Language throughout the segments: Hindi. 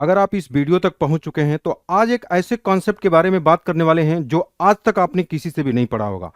अगर आप इस वीडियो तक पहुंच चुके हैं तो आज एक ऐसे कॉन्सेप्ट के बारे में बात करने वाले हैं जो आज तक आपने किसी से भी नहीं पढ़ा होगा।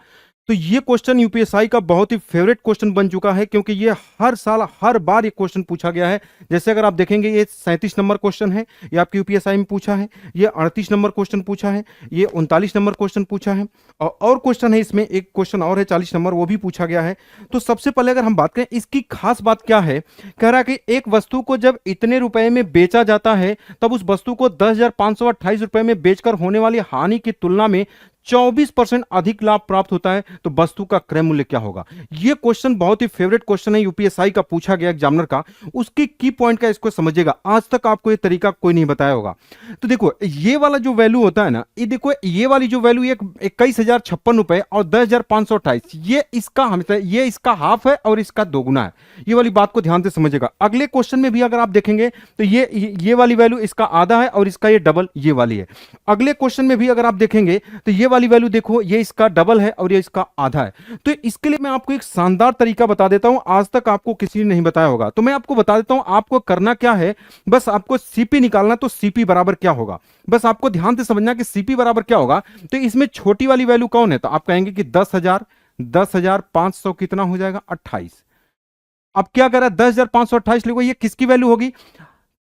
तो ये क्वेश्चन यूपीएसआई का बहुत ही फेवरेट क्वेश्चन बन चुका है क्योंकि ये हर साल हर बार ये क्वेश्चन पूछा गया है। जैसे अगर आप देखेंगे ये 37 नंबर क्वेश्चन है, ये आपके यूपीएसआई में पूछा है, ये 38 नंबर क्वेश्चन पूछा है, ये 39 नंबर क्वेश्चन पूछा है और क्वेश्चन है इसमें एक क्वेश्चन और है 40 नंबर, वो भी पूछा गया है। तो सबसे पहले अगर हम बात करें इसकी खास बात क्या है, कह रहा है कि एक वस्तु को जब इतने रुपए में बेचा जाता है तब उस वस्तु को 10,528 रुपए में बेचकर होने वाली हानि की तुलना में 24% अधिक लाभ प्राप्त होता है तो वस्तु का क्रय मूल्य क्या होगा। यह क्वेश्चन बहुत ही फेवरेट क्वेश्चन है यूपीएसआई का, पूछा गया एग्जामिनर का। उसकी की पॉइंट का इसको समझिएगा, आज तक आपको यह तरीका कोई नहीं बताया होगा। तो देखो ये वाला जो वैल्यू होता है ना, ये देखो ये वाली जो वैल्यू 21,056 रुपए और 10,528, ये इसका हमेशा ये इसका हाफ है और इसका दोगुना है। ये वाली बात को ध्यान से समझिएगा। अगले क्वेश्चन में भी अगर आप देखेंगे तो ये वाली वैल्यू इसका आधा है और इसका ये डबल ये वाली है। अगले क्वेश्चन में भी अगर आप देखेंगे तो ये वाली वैल्यू देखो, ये इसका डबल है और ये इसका आधा है। तो इसके लिए मैं आपको एक शानदार तरीका बता देता हूं, आज तक आपको किसी ने नहीं बताया होगा। तो मैं आपको बता देता हूं आपको करना क्या है, बस आपको सीपी निकालना। तो सीपी बराबर क्या होगा, बस आपको ध्यान से समझना कि सीपी बराबर क्या होगा। तो इसमें छोटी वाली वैल्यू कौन है, तो आप कहेंगे कि 10,500 कितना हो जाएगा 28। अब क्या करा 10,528 लिखो, ये किसकी वैल्यू होगी,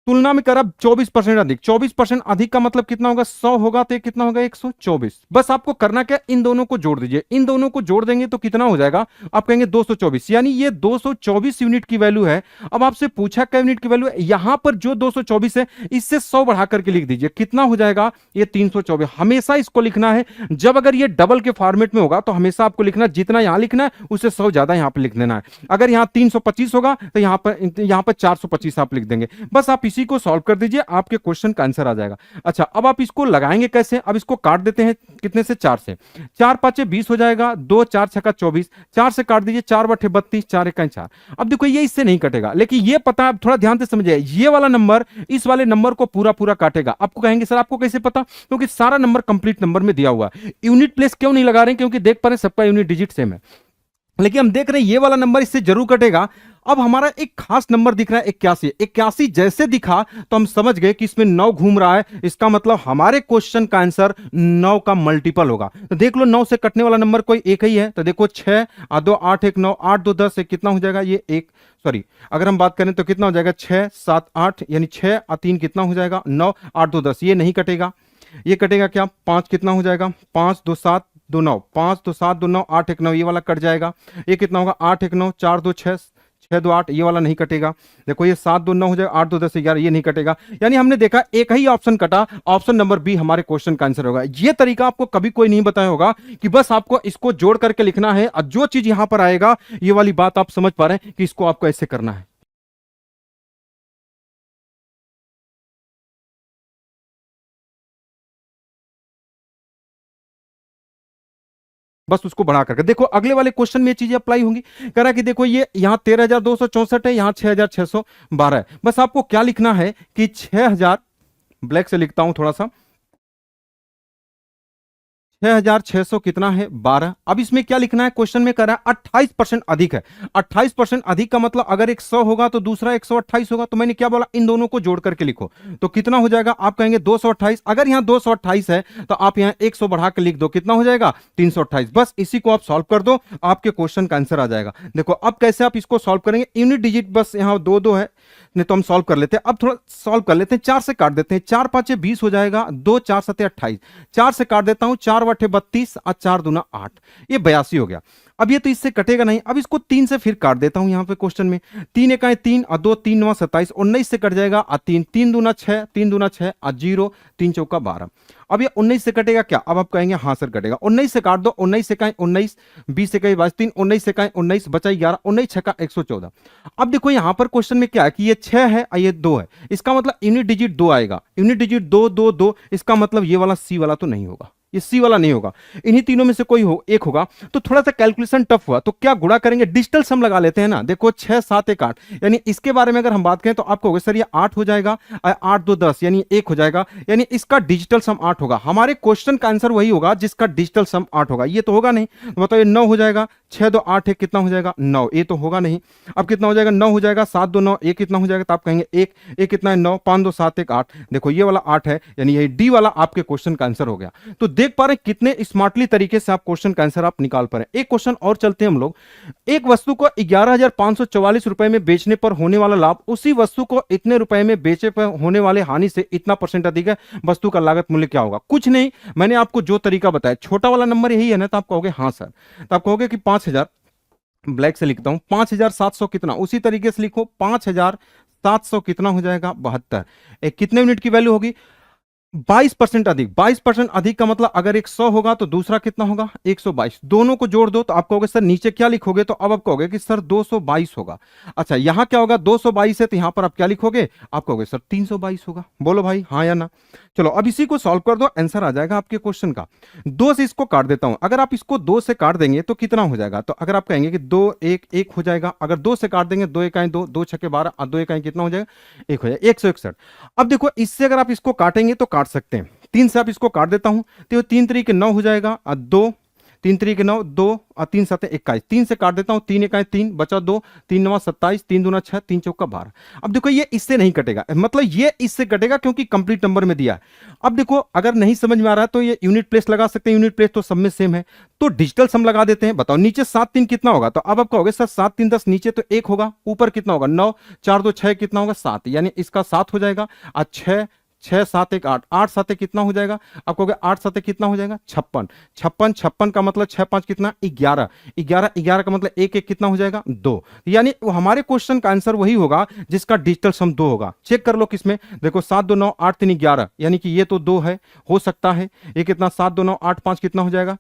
तुलना में करा 24% अधिक। 24% अधिक का मतलब कितना होगा, 100 होगा तो कितना होगा 124। बस आपको करना क्या, इन दोनों को जोड़ दीजिए। इन दोनों को जोड़ देंगे तो कितना हो जाएगा, आप कहेंगे 224, यानी ये 224 यूनिट की वैल्यू है। अब आपसे पूछा क्या यूनिट की वैल्यू है, यहां पर जो 224 है इससे 100 बढ़ा करके लिख दीजिए, कितना हो जाएगा ये 324। हमेशा इसको लिखना है, जब अगर ये डबल के फॉर्मेट में होगा तो हमेशा आपको लिखना जितना यहां लिखना है उससे 100 ज्यादा यहां पर लिख देना है। अगर यहां 325 होगा तो यहां पर 425 आप लिख देंगे। बस आप इसी को सॉल्व कर दीजिए, आपके क्वेश्चन का आंसर आ जाएगा। अच्छा अब आप इसको लगाएंगे कैसे, अब इसको काट देते हैं कितने से, 4 से। 4 5 20 हो जाएगा, 2 4 6 24, 4 से काट दीजिए, 4 बटे 32, 4 1 4। अब देखो ये इससे नहीं कटेगा, लेकिन ये पता है, थोड़ा ध्यान से समझिए, ये वाला नंबर इस वाले नंबर को पूरा पूरा काटेगा। आपको कहेंगे सर आपको कैसे पता, क्योंकि सारा नंबर कंप्लीट नंबर में दिया हुआ है। यूनिट प्लेस क्यों नहीं लगा रहे हैं, क्योंकि देख पा रहे सबका यूनिट डिजिट सेम है, लेकिन हम देख रहे हैं ये वाला नंबर इससे जरूर कटेगा। अब हमारा एक खास नंबर दिख रहा है 81। 81 जैसे दिखा तो हम समझ गए कि इसमें 9 घूम रहा है, इसका मतलब हमारे क्वेश्चन का आंसर 9 का मल्टीपल होगा। तो देख लो 9 से कटने वाला नंबर कोई एक ही है, तो देखो 6 और 2 8 1 9, 8 2 10 कितना हो जाएगा ये एक, सॉरी अगर हम बात करें तो कितना हो जाएगा 6 7 8, यानी 6 और 3 कितना हो जाएगा 9, 8 2 10, ये नहीं कटेगा। ये कटेगा क्या, 5 कितना हो जाएगा 5 2 7 2 9, 5 2 7 2 9, 8 1 9, ये वाला कट जाएगा। ये कितना होगा 8 1 9, 4 2 6 6 2 8, ये वाला नहीं कटेगा। देखो ये 7 2 9 हो जाएगा, 8 2 10 11, ये नहीं कटेगा। यानी हमने देखा एक ही ऑप्शन कटा, ऑप्शन नंबर बी हमारे क्वेश्चन का आंसर होगा। ये तरीका आपको कभी कोई नहीं बताया होगा कि बस आपको इसको जोड़ करके लिखना है और जो चीज यहां पर आएगा, ये वाली बात आप समझ पा रहे हैं कि इसको आपको ऐसे करना है। बस उसको बढ़ा करके देखो, अगले वाले क्वेश्चन में ये चीजें अप्लाई होंगी। कह रहा है कि देखो ये यहां 13,264 है, यहां 6,612 है। बस आपको क्या लिखना है कि 6,000, ब्लैक से लिखता हूं थोड़ा सा, 6,600 कितना है 12। अब इसमें क्या लिखना है, क्वेश्चन में कह रहा है 28% अधिक है। 28% अधिक का मतलब अगर एक 100 होगा तो दूसरा 128 होगा। तो मैंने क्या बोला, इन दोनों को जोड़ करके लिखो तो कितना हो जाएगा, आप कहेंगे 228। अगर यहां 228 है तो आप यहां 100 बढ़ा के लिख दो, कितना हो जाएगा 328। बस इसी को आप सॉल्व कर दो, आपके क्वेश्चन का आंसर आ जाएगा। देखो अब कैसे आप इसको सॉल्व करेंगे, यूनिट डिजिट बस यहां 2 2 है, नहीं तो हम सॉल्व कर लेते हैं। अब थोड़ा सॉल्व कर लेते हैं, 4 से काट देते हैं, 4 5 20 हो जाएगा, 2 4 7 28, 4 से काट देता हूं, 4 बटे 32 और 4 दूना 8, ये 82 हो गया। अब ये तो इससे कटेगा नहीं, अब इसको 3 से फिर काट देता हूं। यहां पे क्वेश्चन में 3 1 3 और 2 3 9 27, 19 से कट जाएगा और 3 3 दूना 6, 3 दूना 6 और 0 3 चौका 12। अब ये 19 से कटेगा क्या, अब आप कहेंगे हाँ सर कटेगा। 19 से काट दो, 19 से कहें 19, 20 से कहें 3, 19 से कहें 19, बचा 11, 19 6 का 114। अब देखो यहां पर क्वेश्चन में क्या है कि ये 6 है और ये 2 है, इसका मतलब यूनिट डिजिट 2 आएगा। यूनिट डिजिट 2 2 2, इसका मतलब ये वाला सी वाला तो नहीं होगा, ये सी वाला नहीं होगा, इन्हीं तीनों में से कोई एक होगा। तो थोड़ा सा कैलकुलेशन टफ हुआ, तो क्या गुणा करेंगे, डिजिटल सम लगा लेते हैं ना। देखो 6 7 1 8, यानी इसके बारे में अगर हम बात करें तो आपको होगा सर ये 8 हो जाएगा, 8 2 10, यानी 1 हो जाएगा, यानी इसका डिजिटल सम 8 होगा। हमारे क्वेश्चन का आंसर वही होगा जिसका डिजिटल सम 8 होगा, ये तो होगा नहीं। तो बताइए 9 हो जाएगा, 6 2 8 1 कितना हो जाएगा 9, ये तो होगा नहीं। अब कितना हो जाएगा 9 हो जाएगा, 7 2 9 1 कितना हो जाएगा, तो आप कहेंगे 1 1 कितना है 9, 5 2 7 1 8। देखो ये वाला 8 है, यानी यही डी वाला आपके क्वेश्चन का आंसर हो गया। तो देख पा रहे हैं कितने स्मार्टली तरीके से आप क्वेश्चन का आंसर आप निकाल पा रहे हैं। एक क्वेश्चन और चलते हैं हम लोग। एक वस्तु को 11,544 रुपए में बेचने पर होने वाला लाभ उसी वस्तु को इतने रुपए में बेचे पर होने वाले हानि से इतना परसेंट अधिक है, वस्तु का लागत मूल्य क्या होगा। कुछ नहीं, मैंने आपको जो तरीका बताया, छोटा वाला नंबर यही है ना, तो आप कहोगे हाँ सर, तो आप कहोगे कि 5,000, ब्लैक से लिखता हूं 5,700 कितना, उसी तरीके से लिखो 5,700 कितना हो जाएगा 72। एक कितने यूनिट की वैल्यू होगी 22% अधिक। 22% अधिक का मतलब अगर एक 100 होगा तो दूसरा कितना होगा 122। दोनों को जोड़ दो तो आप कहोगे सर नीचे क्या लिखोगे, तो अब आप कहोगे कि सर 222 होगा। अच्छा यहां क्या होगा 222 है, तो यहां पर आप क्या लिखोगे, आप कहोगे सर 322 होगा। बोलो भाई हाँ या ना। चलो अब इसी को सॉल्व कर दो, आंसर आ जाएगा आपके क्वेश्चन का। 2 से इसको काट देता हूं, अगर आप इसको 2 से काट देंगे तो कितना हो जाएगा, तो अगर आप कहेंगे कि 2 1 1 हो जाएगा, अगर 2 से काट देंगे 2 इकाई 2 2 छके 12 और 2 इकाई कितना हो जाएगा 1 हो जाएगा 161। अब देखो इससे अगर आप इसको काटेंगे तो काट सकते हैं, 3 से आप इसको काट देता हूं तो 3 तरीके 9 हो जाएगा और 2 3 तरीके 9 2 और 3 7 21। 3 से काट देता हूं 3 इकाई 3 बचा 2 3 9 27 3 दूना 6 3 चौका 12। अब देखो ये इससे नहीं कटेगा, मतलब ये इससे कटेगा क्योंकि कंप्लीट नंबर में दिया है। अब देखो अगर नहीं समझ में आ रहा है तो ये यूनिट प्लेस लगा सकते हैं, यूनिट प्लेस तो सब में सेम है, तो डिजिटल सम लगा देते हैं। बताओ नीचे 7 3 कितना होगा, तो अब आप कहोगे सर 7 3 10, नीचे तो 1 होगा, ऊपर कितना होगा 9 4 2 6 कितना होगा 7, यानी इसका 7 हो जाएगा। और 6 6 7 1 8 8 7 कितना हो जाएगा, आप कहोगे 8 7 कितना हो जाएगा 56 56 56 का मतलब 6 5 कितना 11 11 11 का मतलब 1 1 कितना हो जाएगा 2, यानी वो हमारे क्वेश्चन का आंसर वही होगा जिसका डिजिटल सम 2 होगा। चेक कर लो किसमें, देखो 7 2 9 8 3 11, यानी कि ये तो 2 है, हो सकता है ये कितना 7 2 9 8 5 कितना हो जाएगा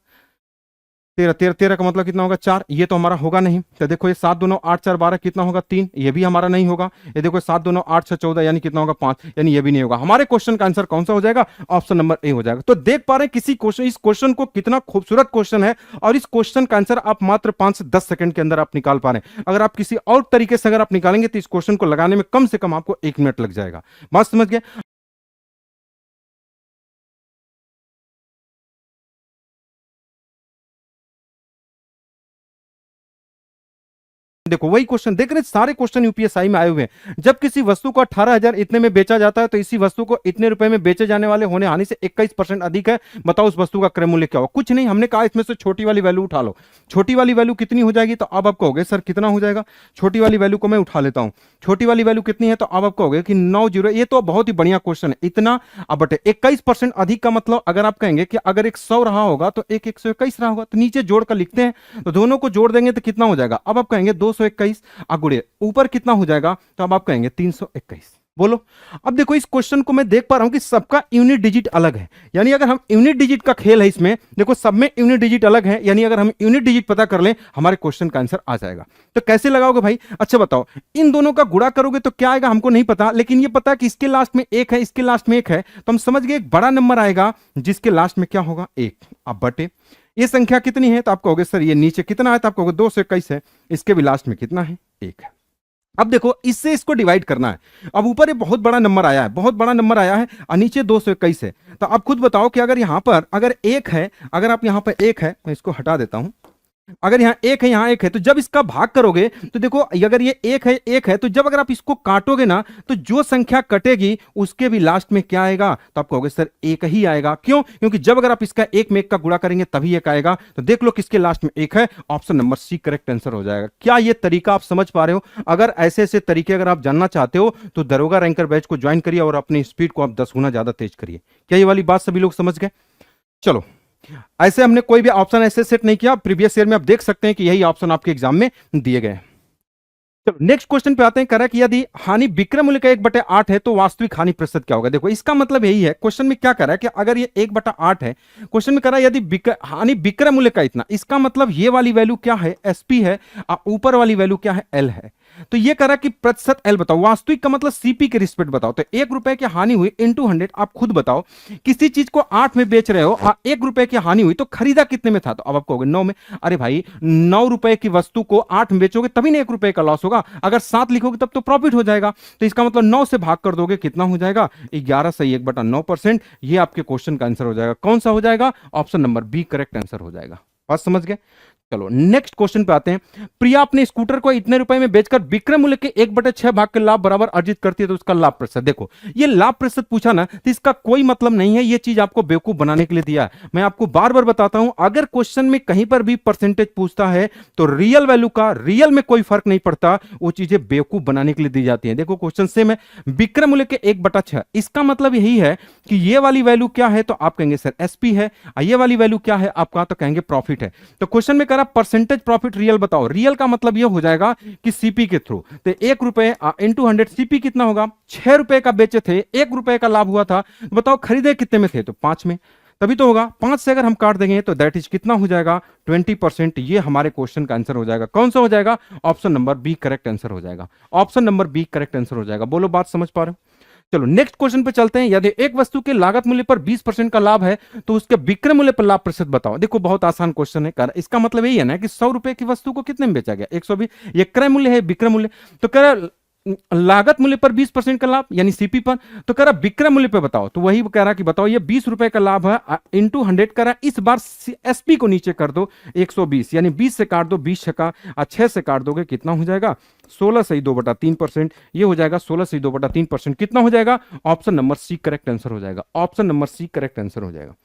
13 13 13 का मतलब कितना होगा 4, ये तो हमारा होगा नहीं। तो देखो ये 7 2 9 8 4 12 कितना होगा 3, ये भी हमारा नहीं होगा। ये देखो 7 2 9 8 6 14, यानी कितना होगा 5, यानी ये भी नहीं होगा। हमारे क्वेश्चन का आंसर कौन सा हो जाएगा, ऑप्शन नंबर ए हो जाएगा। तो देख पा रहे हैं किसी क्वेश्चन, इस क्वेश्चन को कितना खूबसूरत क्वेश्चन है, और इस क्वेश्चन का आंसर आप मात्र 5 से 10 सेकंड के अंदर आप निकाल पा रहे हैं। अगर आप किसी और तरीके से अगर आप निकालेंगे तो इस क्वेश्चन को लगाने में कम से कम आपको 1 मिनट लग जाएगा। बात समझ गए। देखो वही क्वेश्चन देख रहे हैं, सारे क्वेश्चन यूपीएसआई में आए हुए हैं। जब किसी वस्तु को 18,000 इतने में बेचा जाता है तो इसी वस्तु को इतने रुपए में बेचे जाने वाले होने हानि से 21% अधिक है, बताओ उस वस्तु का क्रय मूल्य क्या होगा। कुछ नहीं, हमने कहा इसमें से छोटी वाली वैल्यू उठा लो। छोटी वाली वैल्यू कितनी हो जाएगी, तो अब आप कहोगे सर कितना हो जाएगा, छोटी वाली वैल्यू को मैं उठा लेता हूं। छोटी वाली वैल्यू कितनी है, तो अब आप कहोगे कि 9 0। ये तो बहुत ही बढ़िया क्वेश्चन है, इतना अब बटे 21% अधिक का मतलब अगर आप कहेंगे कि अगर एक 100 रहा होगा तो एक 121 रहा होगा, तो नीचे जोड़ कर लिखते हैं, तो दोनों को जोड़ देंगे तो कितना हो जाएगा, अब आप कहेंगे 221 गुड़े ऊपर कितना हो जाएगा, तो अब आप कहेंगे 321। बोलो अब देखो इस क्वेश्चन को मैं देख पा रहा हूं कि सबका यूनिट डिजिट अलग है, यानी अगर हम यूनिट डिजिट का खेल है इसमें, देखो सब में यूनिट डिजिट अलग है, यानी अगर हम यूनिट डिजिट पता कर लें हमारे क्वेश्चन का आंसर आ जाएगा। तो कैसे लगाओगे भाई, अच्छा बताओ, इन दोनों का गुणा करोगे तो क्या आएगा हमको नहीं पता, लेकिन ये पता है कि इसके लास्ट में 1 है, इसके लास्ट में 1 है, तो हम समझ गए एक बड़ा नंबर आएगा जिसके लास्ट में क्या होगा 1। अब बटे ये संख्या कितनी है, तो आप कहोगे सर ये नीचे कितना है, तो आप कहोगे 221 है, इसके भी लास्ट में कितना है 1 है। अब देखो इससे इसको डिवाइड करना है। अब ऊपर ये बहुत बड़ा नंबर आया है, बहुत बड़ा नंबर आया है, और नीचे 221 है, तो आप खुद बताओ कि अगर यहां पर अगर 1 है, अगर आप यहां पर 1 है, मैं इसको हटा देता हूं, अगर यहाँ 1 है यहाँ 1 है, तो जब इसका भाग करोगे तो देखो अगर ये 1 है तो जब अगर आप इसको काटोगे ना तो जो संख्या कटेगी उसके भी लास्ट में क्या आएगा, तो आप कहोगे सर 1 ही आएगा। क्यों, क्योंकि जब अगर आप इसका 1 में 1 का गुणा करेंगे तभी 1 आएगा। तो देख लो किसके लास्ट में 1 है, option number C correct answer हो जाएगा। क्या ये तरीका आप समझ पा रहे हो? अगर ऐसे ऐसे तरीके अगर आप जानना चाहते हो तो दरोगा रैंकर बैच को ज्वाइन करिए और अपनी स्पीड को आप 10 गुना ज्यादा तेज करिए। क्या ये वाली बात सभी लोग समझ गए? चलो ऐसे हमने कोई भी ऑप्शन ऐसे सेट नहीं किया, प्रीवियस ईयर में आप देख सकते हैं कि यही ऑप्शन आपके एग्जाम में दिए गए। चलो नेक्स्ट क्वेश्चन पे आते हैं। करा कि यदि हानि विक्रय मूल्य का 1/8 है तो वास्तविक हानि प्रतिशत क्या होगा। देखो इसका मतलब यही है, क्वेश्चन में क्या करा है कि अगर ये 1/8 है, क्वेश्चन में करा यदि हानि विक्रय मूल्य का इतना, इसका मतलब ये वाली वैल्यू क्या है एसपी है, और ऊपर वाली वैल्यू क्या है एल है। तो ये करा कि प्रतिशत एल बताओ, वास्तविक का मतलब सीपी के रिस्पेक्ट बताओ। तो 1 रुपए की हानि हुई इंटू 100, आप खुद बताओ किसी चीज को 8 में बेच रहे हो और 1 रुपए की हानि हुई तो खरीदा कितने में था, तो अब आप कहोगे 9 में। अरे भाई 9 रुपए की वस्तु को 8 में बेचोगे तभी ना 1 रुपए का लॉस होगा, अगर 7 लिखोगे तब तो प्रॉफिट हो जाएगा। तो इसका मतलब 9 से भाग कर दोगे कितना हो जाएगा 11 से 1/9%। ये आपके क्वेश्चन का आंसर हो जाएगा। कौन सा हो जाएगा? Option number B correct answer हो जाएगा। बात समझ गए? चलो नेक्स्ट क्वेश्चन पे आते हैं। प्रिया अपने स्कूटर को इतने रुपए में बेचकर विक्रय मूल्य के 1/6 भाग के लाभ बराबर अर्जित करती है, तो उसका लाभ प्रतिशत देखो। ये लाभ प्रतिशत पूछा ना, तो इसका कोई मतलब नहीं है, ये चीज आपको बेवकूफ बनाने के लिए दिया है। मैं आपको बार बार बताता हूं, अगर क्वेश्चन में कहीं पर भी परसेंटेज पूछता है तो रियल वैल्यू का रियल में कोई फर्क नहीं पड़ता, वो चीजें बेवकूफ बनाने के लिए दी जाती है। देखो क्वेश्चन सेम है, विक्रय मूल्य के 1/6, इसका मतलब यही है कि ये वाली वैल्यू क्या है, तो आप कहेंगे सर एसपी है, और ये वाली वैल्यू क्या है आपका, तो कहेंगे प्रॉफिट है। तो क्वेश्चन में कह रहा परसेंटेज प्रॉफिट रियल बताओ, रियल का मतलब यह हो जाएगा कि सीपी के थ्रू, तो 1 रुपए इंटू 100, सीपी कितना होगा, 6 रुपए का बेचे थे, 1 रुपए का लाभ हुआ था, तो बताओ खरीदे कितने में थे, तो 5 में, तभी तो होगा। 5 से अगर हम काट देंगे तो दैट इज कितना हो जाएगा, 20%। ये हमारे क्वेश्चन का आंसर हो जाएगा। कौन सा हो जाएगा, option number B correct answer हो जाएगा। Option number B correct answer हो जाएगा। बोलो बात समझ पा रहे हो। चलो नेक्स्ट क्वेश्चन पे चलते हैं। यदि एक वस्तु के लागत मूल्य पर 20% का लाभ है तो उसके विक्रय मूल्य पर लाभ प्रतिशत बताओ। देखो बहुत आसान क्वेश्चन है, इसका मतलब यही है ना कि 100 रुपए की वस्तु को कितने में बेचा गया, 120। ये क्रय मूल्य है, विक्रय मूल्य, तो कह रहा लागत मूल्य पर 20% का लाभ यानी सीपी पर, तो कह रहा विक्रय मूल्य पे बताओ, तो वही कह रहा कि बताओ ये 20 रुपए का लाभ है इंटू 100 कह रहा, इस बार एसपी को नीचे कर दो 120, यानी 20 से काट दो 20 छका, 6 से काट दोगे कितना हो जाएगा, 16 से 2/3%, ये हो जाएगा 16 से 2/3%, कितना हो जाएगा, option number C correct answer हो जाएगा। Option number C correct answer हो जाएगा।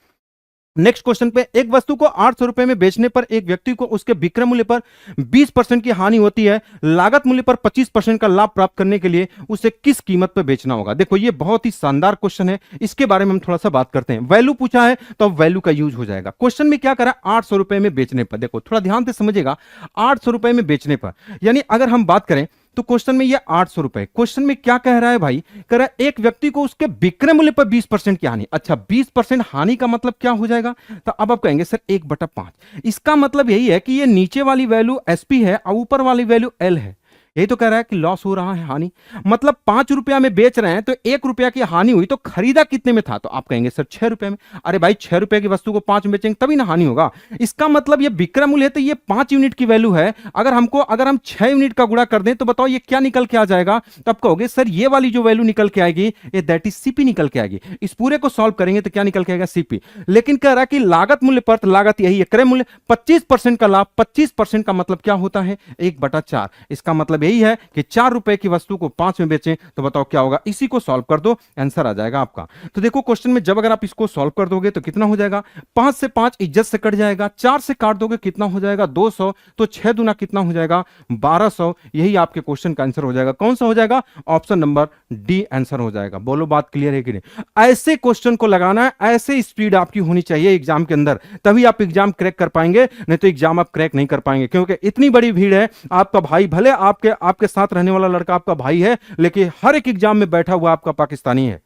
नेक्स्ट क्वेश्चन पे, एक वस्तु को 800 रुपए में बेचने पर एक व्यक्ति को उसके विक्रय मूल्य पर 20% की हानि होती है, लागत मूल्य पर 25% का लाभ प्राप्त करने के लिए उसे किस कीमत पर बेचना होगा। देखो ये बहुत ही शानदार क्वेश्चन है, इसके बारे में हम थोड़ा सा बात करते हैं। वैल्यू पूछा है तो अब वैल्यू का यूज हो जाएगा। क्वेश्चन में क्या करा, 800 रुपए में बेचने पर, देखो थोड़ा ध्यान से समझिएगा, 800 रुपए में बेचने पर, यानी अगर हम बात करें तो क्वेश्चन में ये 800 रुपए, क्वेश्चन में क्या कह रहा है भाई, कह रहा है एक व्यक्ति को उसके विक्रय मूल्य पर 20% की हानि। अच्छा 20% हानि का मतलब क्या हो जाएगा, तो अब आप कहेंगे सर 1/5, इसका मतलब यही है कि ये नीचे वाली वैल्यू एसपी है और ऊपर वाली वैल्यू एल है। यही तो कह रहा है कि लॉस हो रहा है, हानि, मतलब 5 रुपया में बेच रहे हैं तो 1 रुपया की हानि हुई, तो खरीदा कितने में था, तो आप कहेंगे सर 6 रुपए में। अरे भाई 6 रुपए की वस्तु को 5 में बेचेंगे तभी ना हानि होगा। इसका मतलब ये विक्रय मूल्य है तो ये 5 यूनिट की वैल्यू है, अगर हम 6 यूनिट का गुणा कर दें तो बताओ ये क्या निकल के आ जाएगा, तब कहोगे सर ये वाली जो वैल्यू निकल के आएगी ये दैट इज सीपी निकल के आएगी। इस पूरे को सॉल्व करेंगे तो क्या निकल के आएगा, सीपी। लेकिन कह रहा है कि लागत मूल्य पर, लागत यही है, क्रय मूल्य 25% का लाभ, 25% का मतलब क्या होता है, 1/4। इसका मतलब यही है कि 4 रुपए की वस्तु को 5 में बेचें तो बताओ क्या होगा, इसी को सॉल्व कर दो, आंसर आ जाएगा आपका। तो देखो क्वेश्चन में जब अगर आप इसको सॉल्व कर दोगे तो कितना हो जाएगा, 5 से 5 इज्जत से कट जाएगा, 4 से काट दोगे कितना हो जाएगा 200, तो 6 दूना कितना हो जाएगा 1200, यही आपके क्वेश्चन का आंसर हो जाएगा। कौन सा हो जाएगा, ऑप्शन नंबर डी आंसर हो जाएगा। बोलो बात क्लियर है कि नहीं। ऐसे क्वेश्चन को लगाना है, ऐसे स्पीड आपकी होनी चाहिए एग्जाम के अंदर, तभी आप एग्जाम क्रैक कर पाएंगे, नहीं तो एग्जाम आप क्रैक नहीं कर पाएंगे, क्योंकि इतनी बड़ी भीड़ है। आपका भाई भले आपके साथ रहने वाला लड़का आपका भाई है, लेकिन हर एक एग्जाम में बैठा हुआ आपका पाकिस्तानी है।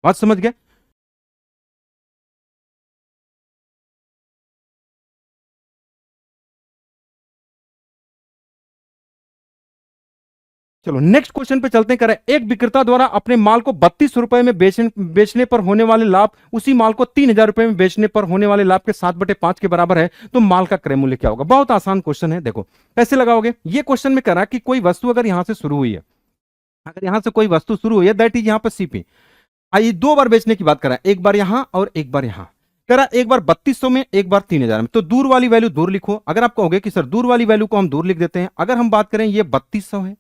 बात समझ गए। चलो नेक्स्ट क्वेश्चन पे चलते हैं। करें, एक विक्रेता द्वारा अपने माल को 32 रुपए में बेचने पर होने वाले लाभ उसी माल को 3000 रुपए में बेचने पर होने वाले लाभ के 7/5 के बराबर है, तो माल का क्रय मूल्य क्या होगा। बहुत आसान क्वेश्चन है, देखो कैसे लगाओगे। ये क्वेश्चन में करा कि कोई वस्तु अगर यहां से शुरू हुई है, अगर यहां से कोई वस्तु शुरू हुई है दैट इज यहां पर सीपी, आइए 2 बार बेचने की बात करें, एक बार यहां और एक बार यहां, करा एक बार 3200 में एक बार 3000 में, तो दूर वाली वैल्यू दूर लिखो। अगर आप कहोगे कि सर दूर वाली वैल्यू को हम दूर लिख देते हैं, अगर हम बात करें ये 3200 है,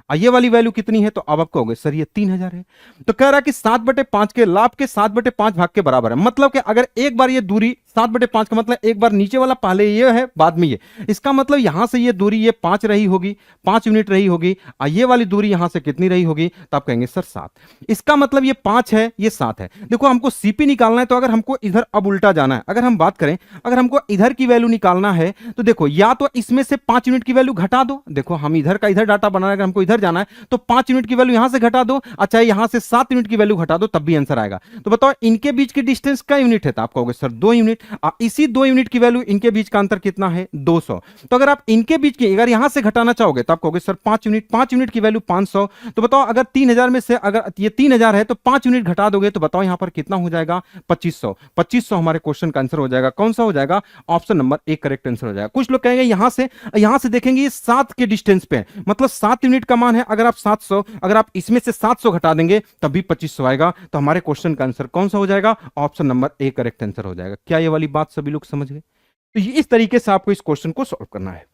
ये वाली वैल्यू कितनी है, तो अब आप कहोगे सर ये 3000 है, तो कह रहा है कि 7/5 के लाभ के 7/5 भाग के बराबर है। मतलब कि अगर एक बार ये दूरी 7/5 का मतलब एक बार नीचे वाला पहले ये है बाद में ये, इसका मतलब यहां से ये दूरी ये 5 रही होगी, 5 यूनिट रही होगी, और ये वाली दूरी यहां से कितनी रही होगी, तो आप कहेंगे सर 7। इसका मतलब ये 5 है ये 7 है। देखो हमको सीपी निकालना है, तो अगर हमको इधर अब उल्टा जाना है, अगर हम बात करें अगर हमको इधर की वैल्यू निकालना है, तो देखो या तो इसमें से 5 यूनिट की वैल्यू घटा दो, देखो हम इधर का इधर डाटा बना, अगर हमको इधर जाना है तो 5 यूनिट की वैल्यू यहां से घटा दो, अच्छा यहां से 7 यूनिट की वैल्यू घटा दो, तब भी आंसर आएगा। तो बताओ इनके बीच की डिस्टेंस क्या यूनिट है, तो आप कहोगे सर 2 यूनिट, इसी 2 यूनिट की वैल्यू इनके बीच का अंतर कितना है 200। तो अगर आप इनके बीच की अगर यहां से घटाना चाहोगे तो आप कहोगे सर 5 यूनिट, 5 यूनिट की वैल्यू 500। तो बताओ अगर 3000 में से अगर ये 3000 है तो 5 यूनिट घटा दोगे तो बताओ यहां पर कितना हो जाएगा 2500। 2500 हमारे क्वेश्चन का आंसर हो जाएगा। कौन सा हो जाएगा, option number A correct answer हो जाएगा। कुछ लोग कहेंगे यहां से देखेंगे ये 7 के डिस्टेंस पे, मतलब 7 यूनिट का मान है, अगर आप 700 अगर आप इसमें से 700 घटा देंगे तब भी 2500 आएगा। तो हमारे क्वेश्चन का आंसर कौन सा हो जाएगा, option number A correct answer हो जाएगा। क्या ये वाली बात सभी लोग समझ गए। तो ये इस तरीके से आपको इस क्वेश्चन को सॉल्व करना है।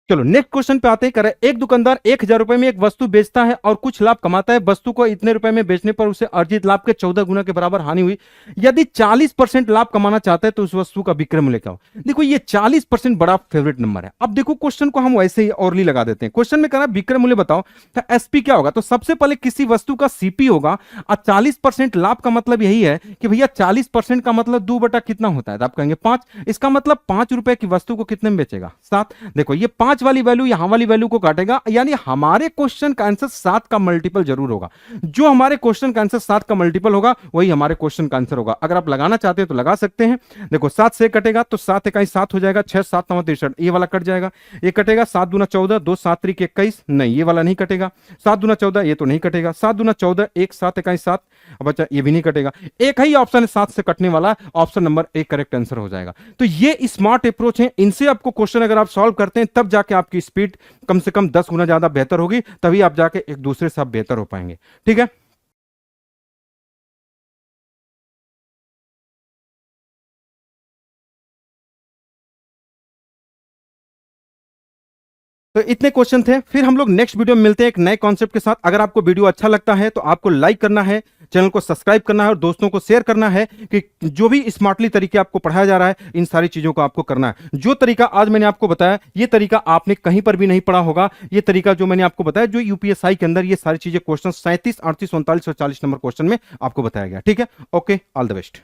चलो नेक्स्ट क्वेश्चन पे आते हैं। करें, एक दुकानदार 1,000 रुपए में एक वस्तु बेचता है और कुछ लाभ कमाता है। वस्तु को इतने रुपए में बेचने पर उसे अर्जित लाभ के 14 गुना के बराबर हानि हुई। यदि 40% लाभ कमाना चाहता है तो उस वस्तु का विक्रय मूल्य क्या हो। देखो ये 40% बड़ा फेवरेट नंबर है। अब देखो क्वेश्चन को हम वैसे ही औरली लगा देते हैं। क्वेश्चन में कह रहा है विक्रय मूल्य बताओ, तो एसपी क्या होगा। तो सबसे पहले किसी वस्तु का सीपी होगा और 40% लाभ का मतलब यही है कि भैया 40% का मतलब 2 बटा कितना होता है, तो आप कहेंगे 5। इसका मतलब 5 रुपए की वस्तु को कितने में बेचेगा, 7। देखो ये 5 वाली वैल्यू यहां वाली वैल्यू को काटेगा, यानी हमारे क्वेश्चन का आंसर 7 का मल्टीपल जरूर होगा। जो हमारे क्वेश्चन का आंसर 7 का मल्टीपल होगा वही हमारे क्वेश्चन का आंसर होगा। अगर आप लगाना चाहते हैं तो लगा सकते हैं। देखो 7 से कटेगा तो 7 इकाई 7 हो जाएगा, 6 7 9 63, ये वाला कट जाएगा। ये कटेगा 7 दूना 14, 2 7 त्रिक 21, नहीं ये वाला नहीं कटेगा। 7 दूना 14 ये तो नहीं कटेगा। 7 दूना 14, 1 7 इकाई 7, बच्चा ये भी नहीं कटेगा। एक ही ऑप्शन है 7 से कटने वाला, ऑप्शन नंबर 1 करेक्ट आंसर हो जाएगा। तो ये स्मार्ट अप्रोच है, इनसे आपको क्वेश्चन अगर आप सॉल्व करते हैं तब जाके आपकी स्पीड कम से कम 10 गुना ज्यादा बेहतर होगी, तभी आप जाके एक दूसरे से आप बेहतर हो पाएंगे। ठीक है। तो इतने क्वेश्चन थे, फिर हम लोग नेक्स्ट वीडियो में मिलते हैं एक नए कॉन्सेप्ट के साथ। अगर आपको वीडियो अच्छा लगता है तो आपको लाइक करना है, चैनल को सब्सक्राइब करना है और दोस्तों को शेयर करना है कि जो भी स्मार्टली तरीके आपको पढ़ाया जा रहा है इन सारी चीजों को आपको करना है। जो तरीका आज मैंने आपको बताया ये तरीका आपने कहीं पर भी नहीं पढ़ा होगा। ये तरीका जो मैंने आपको बताया, जो यूपीएसआई के अंदर ये सारी चीजें क्वेश्चन 37 38 39 और 40 नंबर क्वेश्चन में आपको बताया गया। ठीक है, ओके, ऑल द बेस्ट।